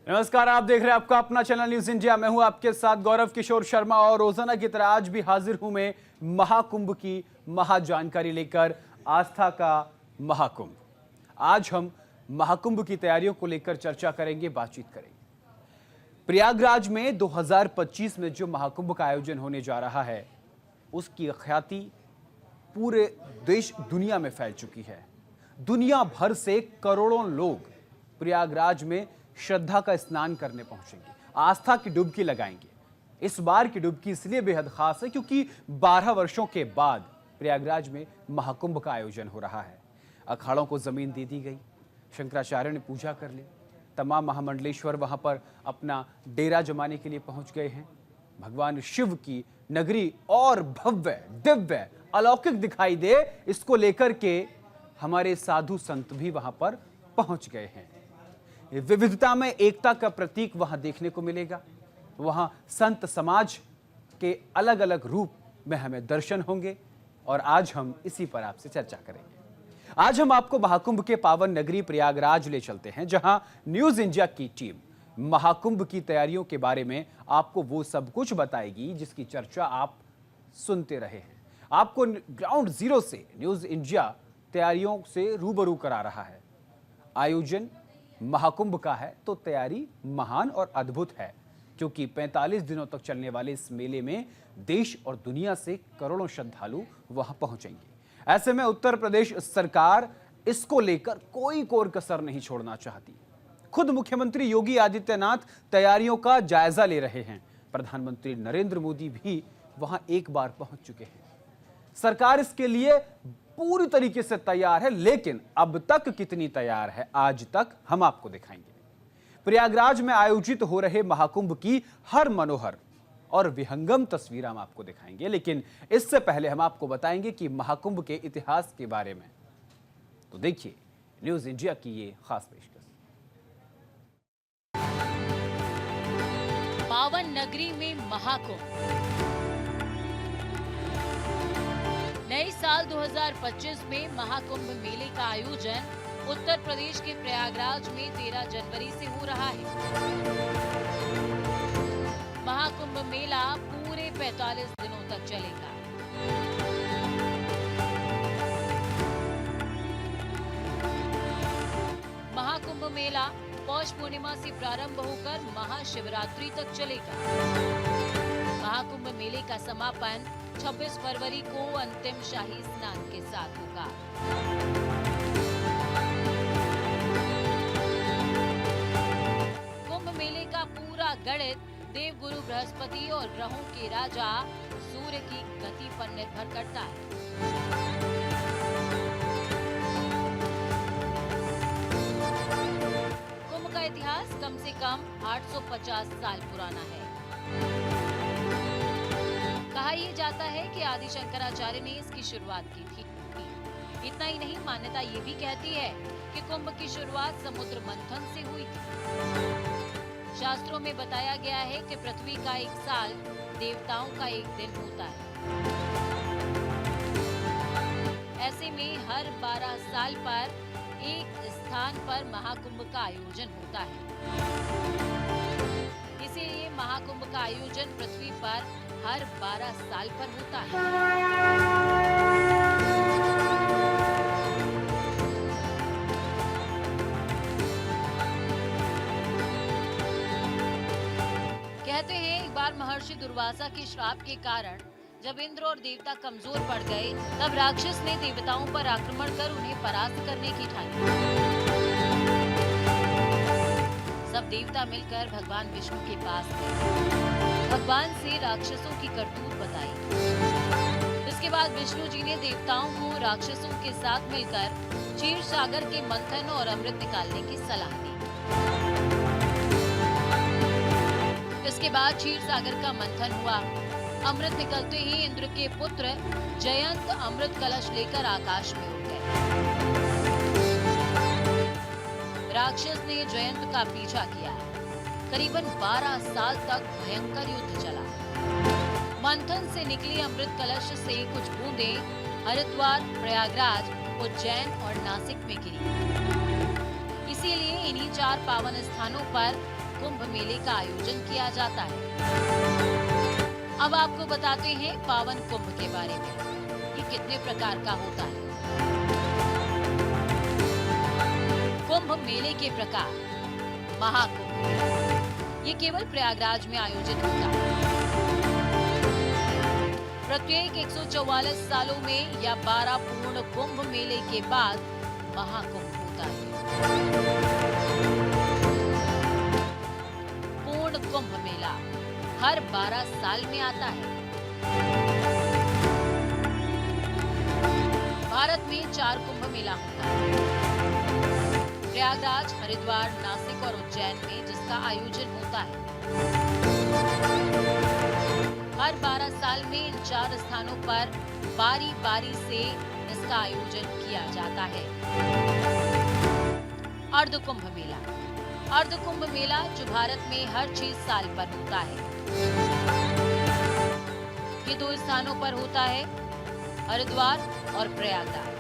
नमस्कार, आप देख रहे हैं आपका अपना चैनल न्यूज इंडिया। मैं हूं आपके साथ गौरव किशोर शर्मा और रोजाना की तरह आज भी हाजिर हूं मैं महाकुंभ की महाजानकारी लेकर। आस्था का महाकुंभ। आज हम महाकुंभ की तैयारियों को लेकर चर्चा करेंगे, बातचीत करेंगे। प्रयागराज में 2025 में जो महाकुंभ का आयोजन होने जा रहा है उसकी ख्याति पूरे देश दुनिया में फैल चुकी है। दुनिया भर से करोड़ों लोग प्रयागराज में श्रद्धा का स्नान करने पहुंचेंगे, आस्था की डुबकी लगाएंगे। इस बार की डुबकी इसलिए बेहद खास है क्योंकि 12 वर्षों के बाद प्रयागराज में महाकुंभ का आयोजन हो रहा है। अखाड़ों को जमीन दे दी गई, शंकराचार्य ने पूजा कर ली, तमाम महामंडलेश्वर वहां पर अपना डेरा जमाने के लिए पहुंच गए हैं। भगवान शिव की नगरी और भव्य दिव्य अलौकिक दिखाई दे, इसको लेकर के हमारे साधु संत भी वहां पर पहुंच गए हैं। विविधता में एकता का प्रतीक वहां देखने को मिलेगा। वहां संत समाज के अलग अलग रूप में हमें दर्शन होंगे और आज हम इसी पर आपसे चर्चा करेंगे। आज हम आपको महाकुंभ के पावन नगरी प्रयागराज ले चलते हैं, जहां न्यूज इंडिया की टीम महाकुंभ की तैयारियों के बारे में आपको वो सब कुछ बताएगी जिसकी चर्चा आप सुनते रहे हैं। आपको ग्राउंड जीरो से न्यूज इंडिया तैयारियों से रूबरू करा रहा है। आयोजन महाकुंभ का है तो तैयारी महान और अद्भुत है, क्योंकि 45 दिनों तक चलने वाले इस मेले में देश और दुनिया से करोड़ों श्रद्धालु वहां पहुंचेंगे। ऐसे में उत्तर प्रदेश सरकार इसको लेकर कोई कोर कसर नहीं छोड़ना चाहती। खुद मुख्यमंत्री योगी आदित्यनाथ तैयारियों का जायजा ले रहे हैं। प्रधानमंत्री नरेंद्र मोदी भी वहां एक बार पहुंच चुके हैं। सरकार इसके लिए पूरी तरीके से तैयार है, लेकिन अब तक कितनी तैयार है आज तक हम आपको दिखाएंगे। प्रयागराज में आयोजित हो रहे महाकुंभ की हर मनोहर और विहंगम तस्वीर हम आपको दिखाएंगे, लेकिन इससे पहले हम आपको बताएंगे कि महाकुंभ के इतिहास के बारे में। तो देखिए न्यूज इंडिया की ये खास पेशकश। पावन नगरी में महाकुंभ। नए साल 2025 में महाकुंभ मेले का आयोजन उत्तर प्रदेश के प्रयागराज में 13 जनवरी से हो रहा है। महाकुंभ मेला पूरे 45 दिनों तक चलेगा। महाकुंभ मेला पौष पूर्णिमा से प्रारंभ होकर महाशिवरात्रि तक चलेगा। महाकुंभ मेले का समापन 26 फरवरी को अंतिम शाही स्नान के साथ होगा। कुंभ मेले का पूरा गणित देवगुरु बृहस्पति और ग्रहों के राजा सूर्य की गति पर निर्भर करता है। कुंभ का इतिहास कम से कम 850 साल पुराना है। कहा यह जाता है कि आदि शंकराचार्य ने इसकी शुरुआत की थी। इतना ही नहीं, मान्यता ये भी कहती है कि कुंभ की शुरुआत समुद्र मंथन से हुई थी। शास्त्रों में बताया गया है कि पृथ्वी का एक साल देवताओं का एक दिन होता है। ऐसे में हर 12 साल पर एक स्थान पर महाकुंभ का आयोजन होता है। इसीलिए महाकुंभ का आयोजन पृथ्वी पर हर 12 साल पर होता है। कहते हैं एक बार महर्षि दुर्वासा के श्राप के कारण जब इंद्र और देवता कमजोर पड़ गए, तब राक्षस ने देवताओं पर आक्रमण कर उन्हें परास्त करने की ठानी। सब देवता मिलकर भगवान विष्णु के पास गए। भगवान से राक्षसों की करतूत बताई। इसके बाद विष्णु जी ने देवताओं को राक्षसों के साथ मिलकर क्षीर सागर के मंथन और अमृत निकालने की सलाह दी। इसके बाद क्षीर सागर का मंथन हुआ। अमृत निकलते ही इंद्र के पुत्र जयंत अमृत कलश लेकर आकाश में उड़ गए। राक्षस ने जयंत का पीछा किया। करीबन 12 साल तक भयंकर युद्ध चला। मंथन से निकली अमृत कलश से कुछ बूंदें हरिद्वार, प्रयागराज, उज्जैन और नासिक में गिरी। इसीलिए इन्हीं 4 पावन स्थानों पर कुंभ मेले का आयोजन किया जाता है। अब आपको बताते हैं पावन कुंभ के बारे में। ये कितने प्रकार का होता है। कुंभ मेले के प्रकार। महाकुंभ, ये केवल प्रयागराज में आयोजित होता है। प्रत्येक 144 सालों में या 12 पूर्ण कुंभ मेले के बाद महाकुंभ होता है। पूर्ण कुंभ मेला हर 12 साल में आता है। भारत में 4 कुंभ मेला होता है। प्रयागराज, हरिद्वार, नासिक और उज्जैन में जिसका आयोजन होता है। हर 12 साल में इन 4 स्थानों पर बारी बारी से इसका आयोजन किया जाता है। अर्ध कुंभ मेला। अर्ध कुंभ मेला जो भारत में हर 6 साल पर होता है। ये 2 स्थानों पर होता है, हरिद्वार और प्रयागराज।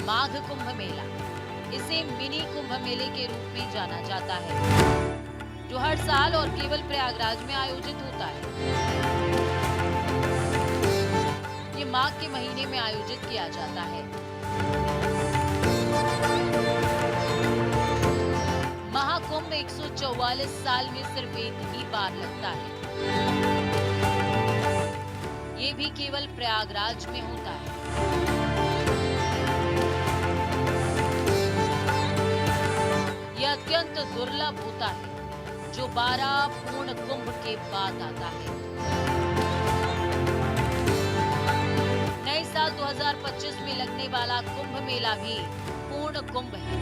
माघ कुंभ मेला, इसे मिनी कुंभ मेले के रूप में जाना जाता है, जो हर साल और केवल प्रयागराज में आयोजित होता है। ये माघ के महीने में आयोजित किया जाता है। महाकुंभ 144 साल में सिर्फ एक ही बार लगता है। ये भी केवल प्रयागराज में होता है। यह अत्यंत दुर्लभ होता है, जो 12 पूर्ण कुंभ के बाद आता है। नए साल 2025 में लगने वाला कुंभ मेला भी पूर्ण कुंभ है।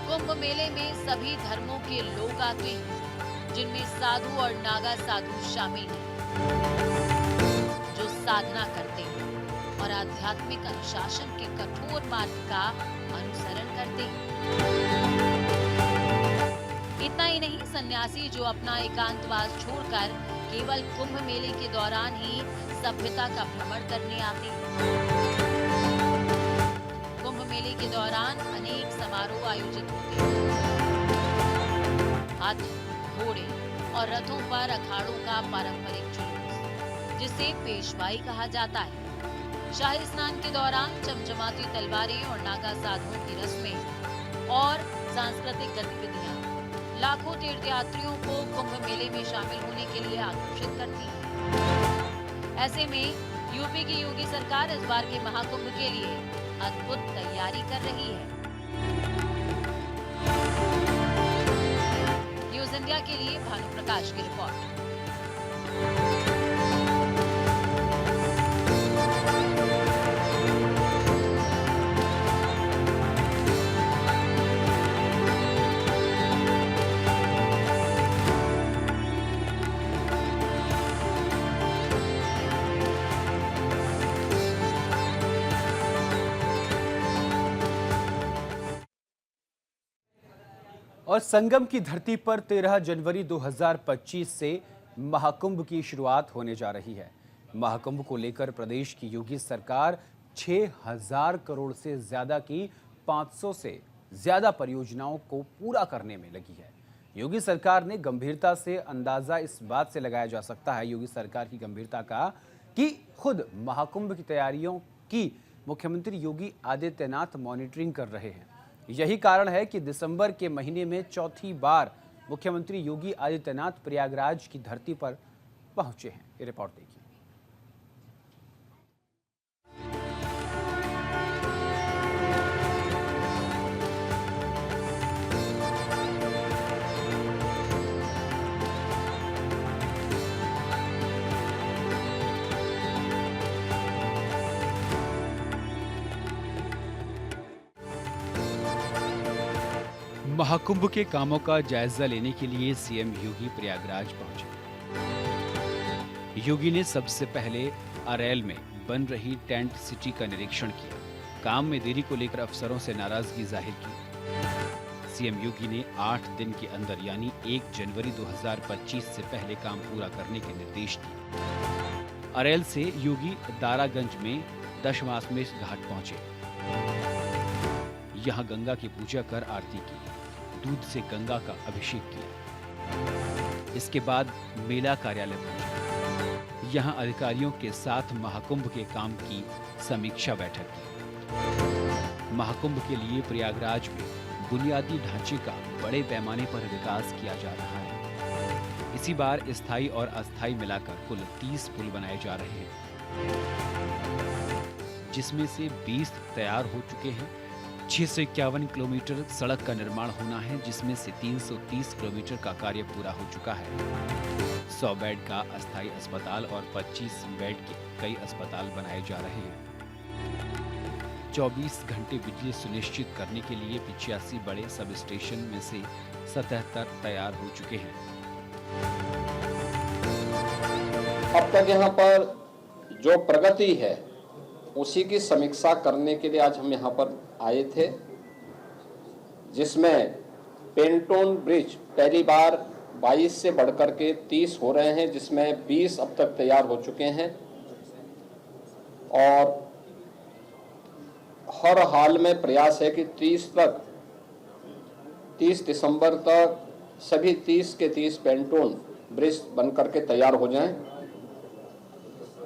कुंभ मेले में सभी धर्मों के लोग आते हैं, जिनमें साधु और नागा साधु शामिल हैं, जो साधना करते हैं और आध्यात्मिक अनुशासन के कठोर मार्ग का अनुसरण करते हैं। इतना ही नहीं, सन्यासी जो अपना एकांतवास छोड़कर केवल कुंभ मेले के दौरान ही सभ्यता का भ्रमण करने आते हैं। कुंभ मेले के दौरान अनेक समारोह आयोजित होते हैं। हाथी, घोड़े और रथों पर अखाड़ों का पारंपरिक जुलूस, जिसे पेशवाई कहा जाता है। शाही स्नान के दौरान चमचमाती तलवारें और नागा साधुओं की रस्में और सांस्कृतिक गतिविधियां लाखों तीर्थयात्रियों को कुंभ मेले में शामिल होने के लिए आकर्षित करती हैं। ऐसे में यूपी की योगी सरकार इस बार के महाकुंभ के लिए अद्भुत तैयारी कर रही है। न्यूज इंडिया के लिए भानु प्रकाश की रिपोर्ट। और संगम की धरती पर 13 जनवरी 2025 से महाकुंभ की शुरुआत होने जा रही है। महाकुंभ को लेकर प्रदेश की योगी सरकार 6000 करोड़ से ज्यादा की 500 से ज्यादा परियोजनाओं को पूरा करने में लगी है। योगी सरकार ने गंभीरता से अंदाजा इस बात से लगाया जा सकता है, योगी सरकार की गंभीरता का, कि खुद महाकुंभ की तैयारियों की मुख्यमंत्री योगी आदित्यनाथ मॉनिटरिंग कर रहे हैं। यही कारण है कि दिसंबर के महीने में चौथी बार मुख्यमंत्री योगी आदित्यनाथ प्रयागराज की धरती पर पहुंचे हैं। ये रिपोर्ट देखिए। महाकुंभ के कामों का जायजा लेने के लिए सीएम योगी प्रयागराज पहुंचे। योगी ने सबसे पहले अरैल में बन रही टेंट सिटी का निरीक्षण किया। काम में देरी को लेकर अफसरों से नाराजगी जाहिर की। सीएम योगी ने 8 दिन के अंदर यानी 1 जनवरी 2025 से पहले काम पूरा करने के निर्देश दिए। अरैल से योगी दारागंज में दशमाश्मेश घाट पहुंचे। यहाँ गंगा की पूजा कर आरती की, दूध से गंगा का अभिषेक किया। इसके बाद मेला कार्यालय पहुंचे। यहाँ अधिकारियों के साथ महाकुंभ के काम की समीक्षा बैठक की। महाकुंभ के लिए प्रयागराज में बुनियादी ढांचे का बड़े पैमाने पर विकास किया जा रहा है। इसी बार स्थायी और अस्थायी मिलाकर कुल 30 पुल बनाए जा रहे हैं, जिसमें से 20 तैयार हो चुके हैं। 651 किलोमीटर सड़क का निर्माण होना है, जिसमें से 330 किलोमीटर का कार्य पूरा हो चुका है। 100 बेड का अस्थायी अस्पताल और 25 बेड के कई अस्पताल बनाए जा रहे हैं। 24 घंटे बिजली सुनिश्चित करने के लिए 85 बड़े सब स्टेशन में से 77 तैयार हो चुके हैं। अब तक यहाँ पर जो प्रगति है उसी की समीक्षा करने के लिए आज हम यहाँ पर आए थे, जिसमें पेंटोन ब्रिज पहली बार 22 से बढ़कर के 30 हो रहे हैं, जिसमें 20 अब तक तैयार हो चुके हैं और हर हाल में प्रयास है कि 30 दिसंबर तक सभी 30 के 30 पेंटोन ब्रिज बनकर के तैयार हो जाएं।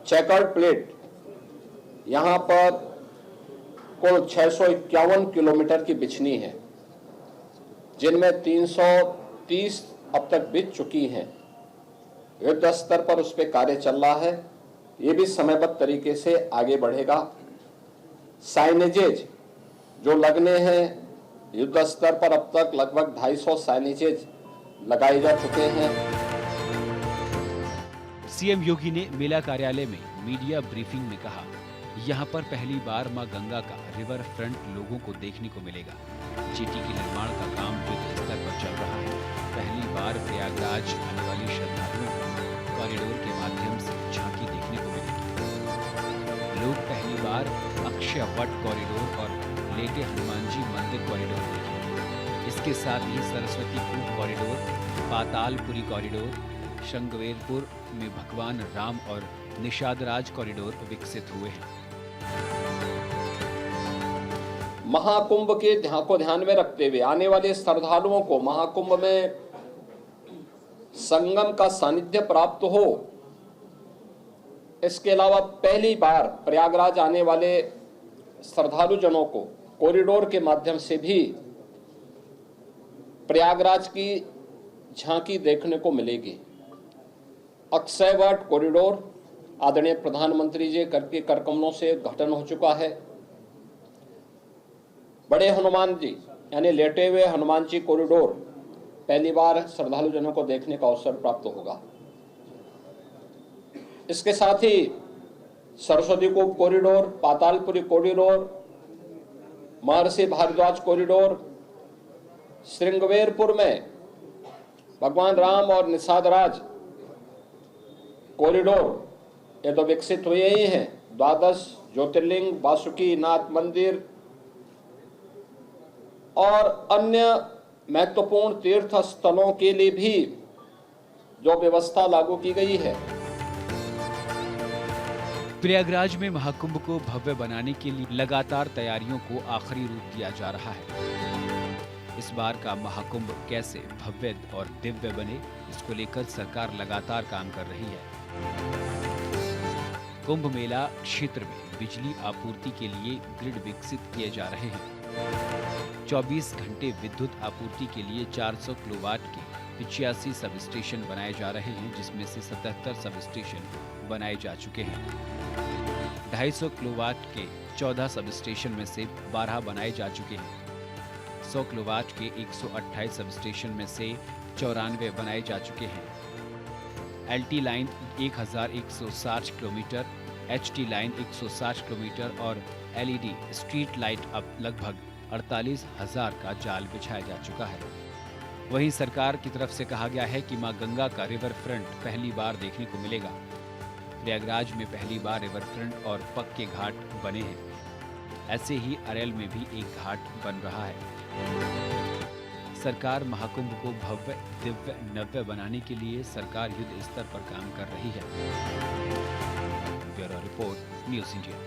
चेकर्ड प्लेट यहाँ पर कुल 651 किलोमीटर की बिछनी है, जिनमें 330 अब तक बिछ चुकी हैं। युद्ध स्तर पर उस पर कार्य चल रहा है, ये भी समयबद्ध तरीके से आगे बढ़ेगा। साइनेजेज जो लगने हैं, युद्ध स्तर पर अब तक लगभग 250 साइनेजेज लगाए जा चुके हैं। सीएम योगी ने मेला कार्यालय में मीडिया ब्रीफिंग में कहा, यहाँ पर पहली बार मां गंगा का रिवर फ्रंट लोगों को देखने को मिलेगा। जेटी के निर्माण का काम युद्ध स्तर पर चल रहा है। पहली बार प्रयागराज आने वाली श्रद्धालुओं को कॉरिडोर के माध्यम से झांकी देखने को मिलेगी। लोग पहली बार अक्षय वट कॉरिडोर और लेटे हनुमान जी मंदिर कॉरिडोर देखेंगे। इसके साथ ही सरस्वती कूप कॉरिडोर, पातालपुरी कॉरिडोर, श्रृंगवेरपुर में भगवान राम और निषादराज कॉरिडोर विकसित हुए हैं। महाकुंभ के को ध्यान में रखते हुए आने वाले श्रद्धालुओं को महाकुंभ में संगम का सानिध्य प्राप्त हो, इसके अलावा पहली बार प्रयागराज आने वाले श्रद्धालु जनों को कॉरिडोर के माध्यम से भी प्रयागराज की झांकी देखने को मिलेगी। अक्षय वट कॉरिडोर आदरणीय प्रधानमंत्री जी करके करकमलों से गठन हो चुका है। बड़े हनुमान जी यानी लेटे हुए हनुमान जी कॉरिडोर पहली बार श्रद्धालु जनों को देखने का अवसर प्राप्त होगा। इसके साथ ही सरस्वती कूप कॉरिडोर, पातालपुरी कॉरिडोर, महर्षि भारद्वाज कॉरिडोर, श्रृंगवेरपुर में भगवान राम और निषादराज कॉरिडोर ये तो विकसित हुए ही हैं। 12 ज्योतिर्लिंग, वासुकी नाथ मंदिर और अन्य महत्वपूर्ण तीर्थ स्थलों के लिए भी जो व्यवस्था लागू की गई है। प्रयागराज में महाकुंभ को भव्य बनाने के लिए लगातार तैयारियों को आखिरी रूप दिया जा रहा है। इस बार का महाकुंभ कैसे भव्य और दिव्य बने, इसको लेकर सरकार लगातार काम कर रही है। कुंभ मेला क्षेत्र में बिजली आपूर्ति के लिए ग्रिड विकसित किए जा रहे हैं। 24 घंटे विद्युत आपूर्ति के लिए 400 किलोवाट के 85 सब स्टेशन बनाए जा रहे हैं, जिसमें से 77 सब स्टेशन बनाए जा चुके हैं। 250 किलोवाट के 14 सब स्टेशन में से 12 बनाए जा चुके हैं। 100 किलोवाट के 128 सब स्टेशन में से 94 बनाए जा चुके हैं। LT line 1160 kilometre, HT line 160 kilometre और एलईडी स्ट्रीट लाइट अब लगभग 48,000 का जाल बिछाया जा चुका है। वहीं सरकार की तरफ से कहा गया है कि मां गंगा का रिवर फ्रंट पहली बार देखने को मिलेगा। प्रयागराज में पहली बार रिवर फ्रंट और पक्के घाट बने हैं। ऐसे ही अरेल में भी एक घाट बन रहा है। सरकार महाकुंभ को भव्य, दिव्य, नव्य बनाने के लिए सरकार युद्ध स्तर पर काम कर रही है। Bureau report, news India.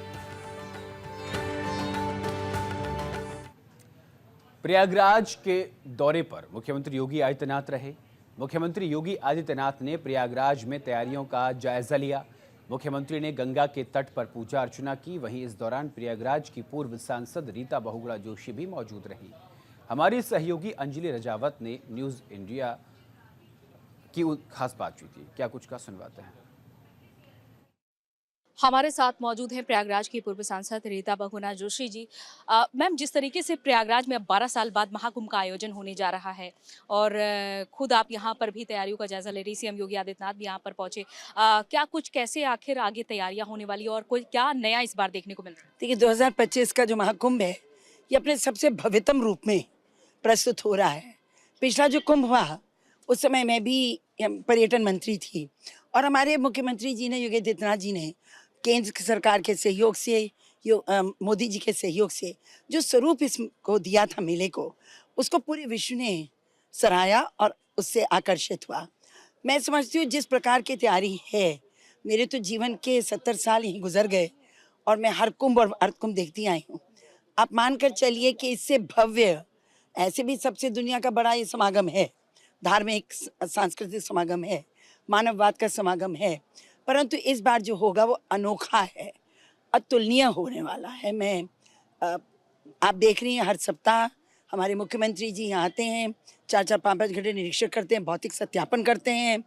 Prayagraj के दौरे पर मुख्यमंत्री योगी आदित्यनाथ रहे। मुख्यमंत्री योगी आदित्यनाथ ने प्रयागराज में तैयारियों का जायजा लिया। मुख्यमंत्री ने गंगा के तट पर पूजा अर्चना की। वहीं इस दौरान प्रयागराज की पूर्व सांसद रीता बहुगुणा जोशी भी मौजूद रही। हमारी सहयोगी अंजलि रजावत ने न्यूज इंडिया की खास बातचीत की। क्या कुछ का सुनवाते हैं। हमारे साथ मौजूद हैं प्रयागराज की पूर्व सांसद रीता बहुगुणा जोशी जी। मैम, जिस तरीके से प्रयागराज में अब 12 साल बाद महाकुंभ का आयोजन होने जा रहा है और खुद आप यहाँ पर भी तैयारियों का जायजा ले रही, सीएम योगी आदित्यनाथ भी यहाँ पर पहुंचे, क्या कुछ कैसे आखिर आगे तैयारियां होने वाली और कोई क्या नया इस बार देखने को मिल रहा है? देखिए, 2025 का जो महाकुंभ है ये अपने सबसे भव्यतम रूप में प्रस्तुत हो रहा है। पिछला जो कुंभ हुआ उस समय मैं भी पर्यटन मंत्री थी और हमारे मुख्यमंत्री जी ने, योगी आदित्यनाथ जी ने केंद्र सरकार के सहयोग से, मोदी जी के सहयोग से जो स्वरूप इसको दिया था मेले को, उसको पूरे विश्व ने सराहा और उससे आकर्षित हुआ। मैं समझती हूँ जिस प्रकार की तैयारी है, मेरे तो जीवन के 70 साल यहीं गुजर गए और मैं हर कुंभ और अर्ध कुंभ देखती आई हूँ। आप मानकर चलिए कि इससे भव्य, ऐसे भी सबसे दुनिया का बड़ा ये समागम है, धार्मिक सांस्कृतिक समागम है, मानववाद का समागम है, परंतु इस बार जो होगा वो अनोखा है, अतुलनीय होने वाला है। आप देख रही हैं हर सप्ताह हमारे मुख्यमंत्री जी यहाँ आते हैं, 4-4, 5-5 घंटे निरीक्षण करते हैं, भौतिक सत्यापन करते हैं।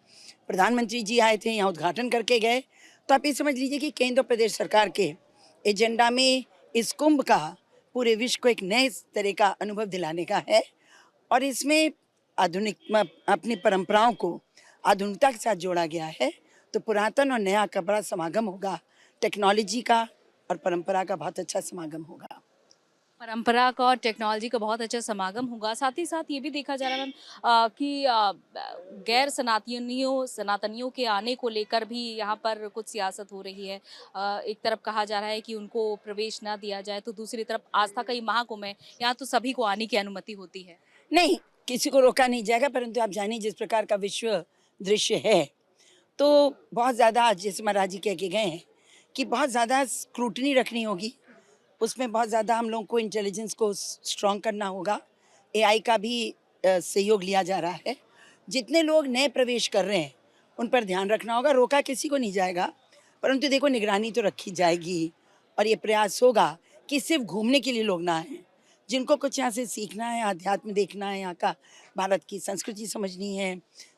प्रधानमंत्री जी आए थे, यहाँ उद्घाटन करके गए। तो आप ये समझ लीजिए कि केंद्र और प्रदेश सरकार के एजेंडा में इस कुंभ का पूरे विश्व को एक नए तरह का अनुभव दिलाने का है और इसमें आधुनिक अपनी परंपराओं को आधुनिकता के साथ जोड़ा गया है। तो पुरातन और नया का बड़ा समागम होगा, टेक्नोलॉजी का और परंपरा का बहुत अच्छा समागम होगा। परंपरा का और टेक्नोलॉजी का बहुत अच्छा समागम होगा। साथ ही साथ ये भी देखा जा रहा है कि गैर सनातनियों के आने को लेकर भी यहाँ पर कुछ सियासत हो रही है। एक तरफ कहा जा रहा है कि उनको प्रवेश ना दिया जाए, तो दूसरी तरफ आस्था का ये महाकुंभ है, यहाँ तो सभी को आने की अनुमति होती है। नहीं, किसी को रोका नहीं जाएगा, परंतु आप जानिए जिस प्रकार का विश्व दृश्य है तो बहुत ज़्यादा, आज जैसे महाराज जी कह के गए हैं कि बहुत ज़्यादा स्क्रूटनी रखनी होगी, उसमें बहुत ज़्यादा हम लोगों को इंटेलिजेंस को स्ट्रॉन्ग करना होगा। एआई का भी सहयोग लिया जा रहा है। जितने लोग नए प्रवेश कर रहे हैं उन पर ध्यान रखना होगा। रोका किसी को नहीं जाएगा, परंतु देखो निगरानी तो रखी जाएगी और ये प्रयास होगा कि सिर्फ घूमने के लिए लोग ना आएँ। जिनको कुछ यहाँ से सीखना है, आध्यात्म देखना है, यहाँ का भारत की संस्कृति समझनी है,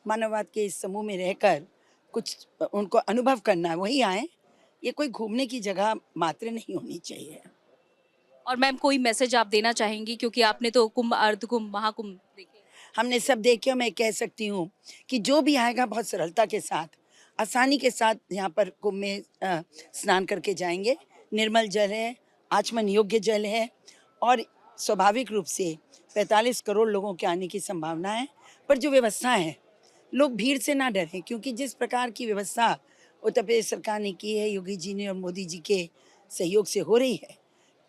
मानववाद के इस समूह में रहकर कुछ उनको अनुभव करना है, वही आए। ये कोई घूमने की जगह मात्र नहीं होनी चाहिए। और मैम, कोई मैसेज आप देना चाहेंगी, क्योंकि आपने तो कुंभ, अर्ध कुंभ, महाकुंभ देखे? हमने सब देखे। मैं कह सकती हूँ कि जो भी आएगा बहुत सरलता के साथ, आसानी के साथ यहाँ पर कुंभ में स्नान करके जाएंगे। निर्मल जल है, आचमन योग्य जल है और स्वाभाविक रूप से 45 करोड़ लोगों के आने की संभावना है। पर जो व्यवस्था है, लोग भीड़ से ना डरें, क्योंकि जिस प्रकार की व्यवस्था उत्तर प्रदेश सरकार ने की है, योगी जी ने और मोदी जी के सहयोग से हो रही है,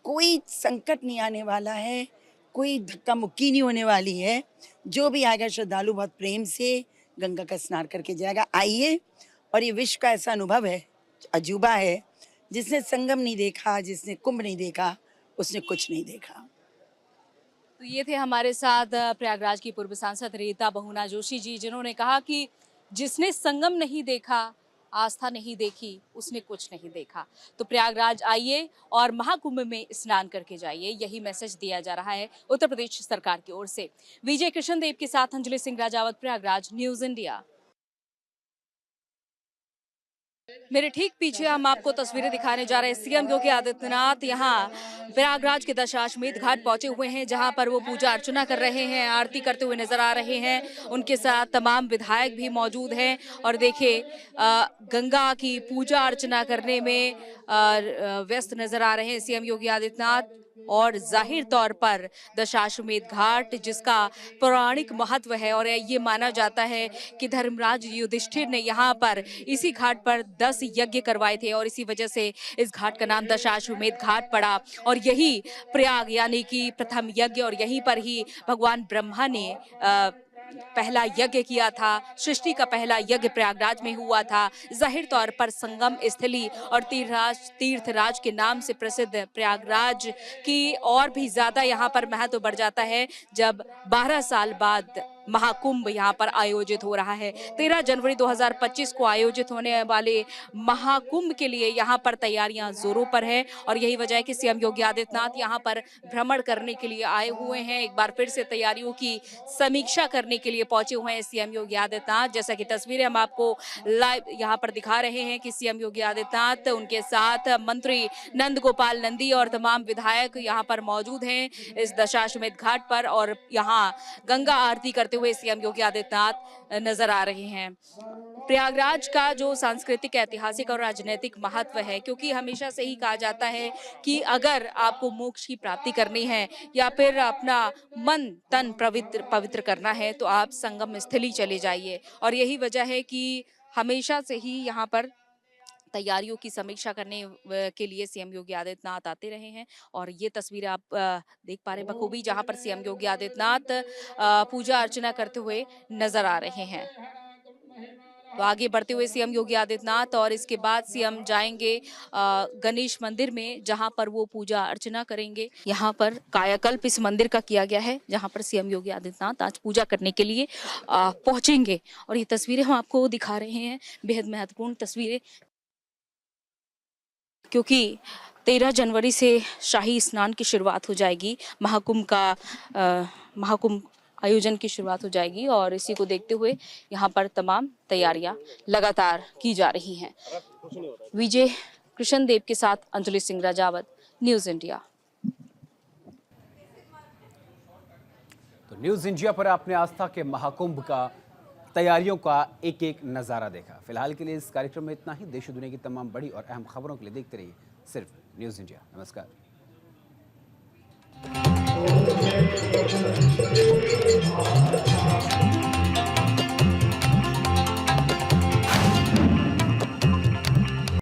कोई संकट नहीं आने वाला है, कोई धक्का मुक्की नहीं होने वाली है। जो भी आएगा श्रद्धालु बहुत प्रेम से गंगा का स्नान करके जाएगा। आइए, और ये विश्व का ऐसा अनुभव है, अजूबा है। जिसने संगम नहीं देखा, जिसने कुंभ नहीं देखा, उसने कुछ नहीं देखा। तो ये थे हमारे साथ प्रयागराज की पूर्व सांसद रीता बहुगुणा जोशी जी, जिन्होंने कहा कि जिसने संगम नहीं देखा, आस्था नहीं देखी, उसने कुछ नहीं देखा। तो प्रयागराज आइए और महाकुंभ में स्नान करके जाइए, यही मैसेज दिया जा रहा है उत्तर प्रदेश सरकार की ओर से। विजय कृष्ण देव के साथ अंजलि सिंह राजावत, प्रयागराज, न्यूज इंडिया। मेरे ठीक पीछे हम आपको तस्वीरें दिखाने जा रहे हैं। सीएम योगी आदित्यनाथ यहाँ प्रयागराज के दशाश्वमेध घाट पहुंचे हुए हैं, जहां पर वो पूजा अर्चना कर रहे हैं, आरती करते हुए नजर आ रहे हैं। उनके साथ तमाम विधायक भी मौजूद हैं और देखिए गंगा की पूजा अर्चना करने में व्यस्त नजर आ रहे हैं सीएम योगी आदित्यनाथ। और जाहिर तौर पर दशाश्वमेध घाट, जिसका पौराणिक महत्व है और ये माना जाता है कि धर्मराज युधिष्ठिर ने यहाँ पर इसी घाट पर 10 यज्ञ करवाए थे और इसी वजह से इस घाट का नाम दशाश्वमेध घाट पड़ा। और यही प्रयाग यानी कि प्रथम यज्ञ, और यहीं पर ही भगवान ब्रह्मा ने पहला यज्ञ किया था, सृष्टि का पहला यज्ञ प्रयागराज में हुआ था। जाहिर तौर पर संगम स्थली और तीर्थराज के नाम से प्रसिद्ध प्रयागराज की और भी ज्यादा यहाँ पर महत्व बढ़ जाता है जब 12 साल बाद महाकुंभ यहाँ पर आयोजित हो रहा है। 13 जनवरी 2025 को आयोजित होने वाले महाकुंभ के लिए यहाँ पर तैयारियां जोरों पर है और यही वजह है कि सीएम योगी आदित्यनाथ यहाँ पर भ्रमण करने के लिए आए हुए हैं। एक बार फिर से तैयारियों की समीक्षा करने के लिए पहुंचे हुए हैं सीएम योगी आदित्यनाथ। जैसा कि तस्वीरें हम आपको लाइव यहाँ पर दिखा रहे हैं कि सीएम योगी आदित्यनाथ, उनके साथ मंत्री नंद गोपाल नंदी और तमाम विधायक यहाँ पर मौजूद हैं इस दशाश्वमेध घाट पर और यहाँ गंगा आरती करते हुए सीएम योगी आदित्यनाथ नजर आ रहे हैं। प्रयागराज का जो सांस्कृतिक, ऐतिहासिक और राजनीतिक महत्व है, क्योंकि हमेशा से ही कहा जाता है कि अगर आपको मोक्ष की प्राप्ति करनी है या फिर अपना मन तन पवित्र करना है तो आप संगम स्थली चले जाइए और यही वजह है कि हमेशा से ही यहाँ पर तैयारियों की समीक्षा करने के लिए सीएम योगी आदित्यनाथ आते रहे हैं और ये तस्वीर आप देख पा रहे हैं बखूबी, जहां पर सीएम योगी आदित्यनाथ पूजा अर्चना करते हुए नजर आ रहे हैं। तो आगे बढ़ते हुए सीएम योगी आदित्यनाथ और इसके बाद सीएम जाएंगे गणेश मंदिर में, जहां पर वो पूजा अर्चना करेंगे। यहाँ पर कायाकल्प इस मंदिर का किया गया है जहां पर सीएम योगी आदित्यनाथ आज पूजा करने के लिए पहुंचेंगे और ये तस्वीरें हम आपको दिखा रहे हैं, बेहद महत्वपूर्ण तस्वीरें, क्योंकि 13 जनवरी से शाही स्नान की शुरुआत हो जाएगी, महाकुंभ आयोजन की शुरुआत हो जाएगी और इसी को देखते हुए यहाँ पर तमाम तैयारियां लगातार की जा रही हैं। विजय कृष्ण देव के साथ अंजलि सिंह राजावत, न्यूज़ इंडिया। तो न्यूज़ इंडिया पर आपने आस्था के महाकुंभ का तैयारियों का एक एक नज़ारा देखा। फिलहाल के लिए इस कार्यक्रम में इतना ही। देश और दुनिया की तमाम बड़ी और अहम खबरों के लिए देखते रहिए सिर्फ न्यूज़ इंडिया। नमस्कार।